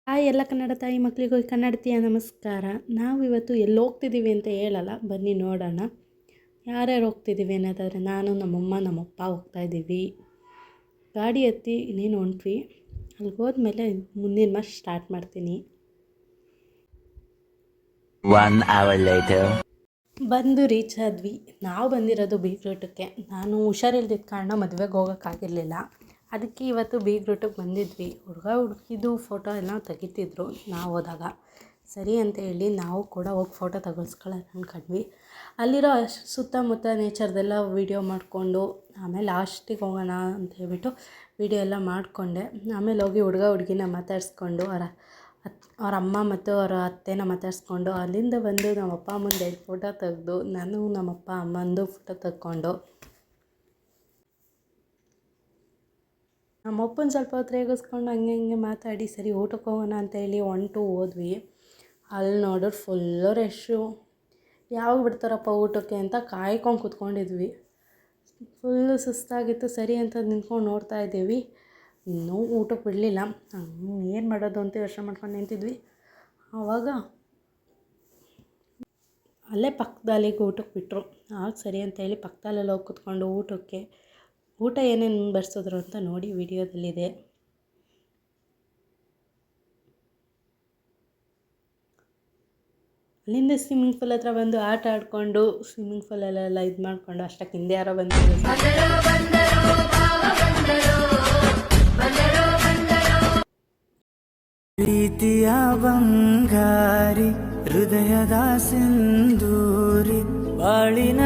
Hi ಎಲ್ಲ ಕನ್ನಡ ತಾಯಿ ಮಕ್ಕಳಿಗೂ ಕನ್ನಡತಿಯ ನಮಸ್ಕಾರ. ನಾವು ಇವತ್ತು ಎಲ್ಲಿ ಹೋಗ್ತಿದ್ದೀವಿ ಅಂತ ಹೇಳಲ್ಲ, ಬನ್ನಿ ನೋಡೋಣ. ಯಾರ್ಯಾರು ಹೋಗ್ತಿದ್ದೀವಿ ಅನ್ನೋದಾದರೆ ನಾನು, ನಮ್ಮಮ್ಮ, ನಮ್ಮಪ್ಪ ಹೋಗ್ತಾಯಿದ್ದೀವಿ. ಗಾಡಿ ಹತ್ತಿ ಇನ್ನೇನು ಹೊಂಟ್ವಿ. ಅಲ್ಲಿಗೆ ಹೋದ್ಮೇಲೆ ಮುಂದಿನ ಮಾತು ಸ್ಟಾರ್ಟ್ ಮಾಡ್ತೀನಿ. 1 hour later. ಬಂದು ರೀಚ್ ಆದ್ವಿ. ನಾವು ಬಂದಿರೋದು ಬೀಗ್ರೂಟಕ್ಕೆ. ನಾನು ಹುಷಾರಿಲ್ದಿದ್ದ ಕಾರಣ ಮದುವೆಗೆ ಹೋಗೋಕ್ಕಾಗಿರಲಿಲ್ಲ. ಅದಕ್ಕೆ ಇವತ್ತು ಬೀಗ್ರೂಟಿಗೆ ಬಂದಿದ್ವಿ. ಹುಡುಗಿದು ಫೋಟೋ ಎಲ್ಲ ತೆಗಿತಿದ್ರು ನಾವು ಹೋದಾಗ. ಸರಿ ಅಂತ ಹೇಳಿ ನಾವು ಕೂಡ ಹೋಗಿ ಫೋಟೋ ತೆಗೆಸ್ಕೊಳ್ಳೋಣ ಅಂದ್ಕೊಂಡ್ವಿ. ಅಲ್ಲಿರೋ ಸುತ್ತಮುತ್ತ ನೇಚರ್ದೆಲ್ಲ ವೀಡಿಯೋ ಮಾಡಿಕೊಂಡು ಆಮೇಲೆ ಲಾಸ್ಟಿಗೆ ಹೋಗೋಣ ಅಂತ ಹೇಳ್ಬಿಟ್ಟು ವೀಡಿಯೋ ಎಲ್ಲ ಮಾಡಿಕೊಂಡೆ. ಆಮೇಲೆ ಹೋಗಿ ಹುಡುಗಿನ ಮಾತಾಡಿಸ್ಕೊಂಡು ಅವ್ರ ಅಮ್ಮ ಮತ್ತು ಅವರ ಅತ್ತೆನ ಮಾತಾಡಿಸ್ಕೊಂಡು ಅಲ್ಲಿಂದ ಬಂದು ನಮ್ಮಪ್ಪ ಅಮ್ಮಂದು 2 ಫೋಟೋ ತೆಗೆದು ನಾನು ನಮ್ಮಪ್ಪ ಅಮ್ಮಂದು ಫೋಟೋ ತೆಕ್ಕೊಂಡು ನಮ್ಮಪ್ಪನ ಸ್ವಲ್ಪ ಹೊತ್ತು ರೇಗಿಸ್ಕೊಂಡು ಹಂಗೆ ಮಾತಾಡಿ ಸರಿ ಊಟಕ್ಕೆ ಹೋಗೋಣ ಅಂತ ಹೇಳಿ ಹೋದ್ವಿ. ಅಲ್ಲಿ ನೋಡಿದ್ರೆ ಫುಲ್ಲು ರಶ್ಶು. ಯಾವಾಗ ಬಿಡ್ತಾರಪ್ಪ ಊಟಕ್ಕೆ ಅಂತ ಕಾಯ್ಕೊಂಡು ಕೂತ್ಕೊಂಡಿದ್ವಿ. ಫುಲ್ಲು ಸುಸ್ತಾಗಿತ್ತು. ಸರಿ ಅಂತ ನಿಂತ್ಕೊಂಡು ನೋಡ್ತಾ ಇದ್ದೀವಿ. ಇನ್ನೂ ಊಟಕ್ಕೆ ಬಿಡಲಿಲ್ಲ. ಏನು ಮಾಡೋದು ಅಂತ ಯೋಚನೆ ಮಾಡ್ಕೊಂಡು ನಿಂತಿದ್ವಿ. ಆವಾಗ ಅಲ್ಲೇ ಪಕ್ಕದಲ್ಲಿಗೆ ಊಟಕ್ಕೆ ಬಿಟ್ಟರು. ಆಗ ಸರಿ ಅಂತ ಹೇಳಿ ಪಕ್ಕದಲ್ಲೆಲ್ಲ ಹೋಗಿ ಕೂತ್ಕೊಂಡು ಊಟ ಏನೇನು ಬಡಿಸಿದ್ರು ಅಂತ ನೋಡಿ ವಿಡಿಯೋದಲ್ಲಿದೆ. ಅಲ್ಲಿಂದ ಸ್ವಿಮ್ಮಿಂಗ್ ಪೂಲ್ ಹತ್ರ ಬಂದು ಆಟ ಆಡಿಕೊಂಡು ಸ್ವಿಮ್ಮಿಂಗ್ ಪೂಲಲ್ಲೆಲ್ಲ ಇದು ಮಾಡಿಕೊಂಡು ಅಷ್ಟಕ್ಕೆ ಹಿಂದೆ ಯಾರೋ ಬಂದಿದ್ರು. ಪ್ರೀತಿಯ ಬಂಗಾರಿ ಹೃದಯದ ಸಿಂಧೂರಿ ಬಾಳಿನ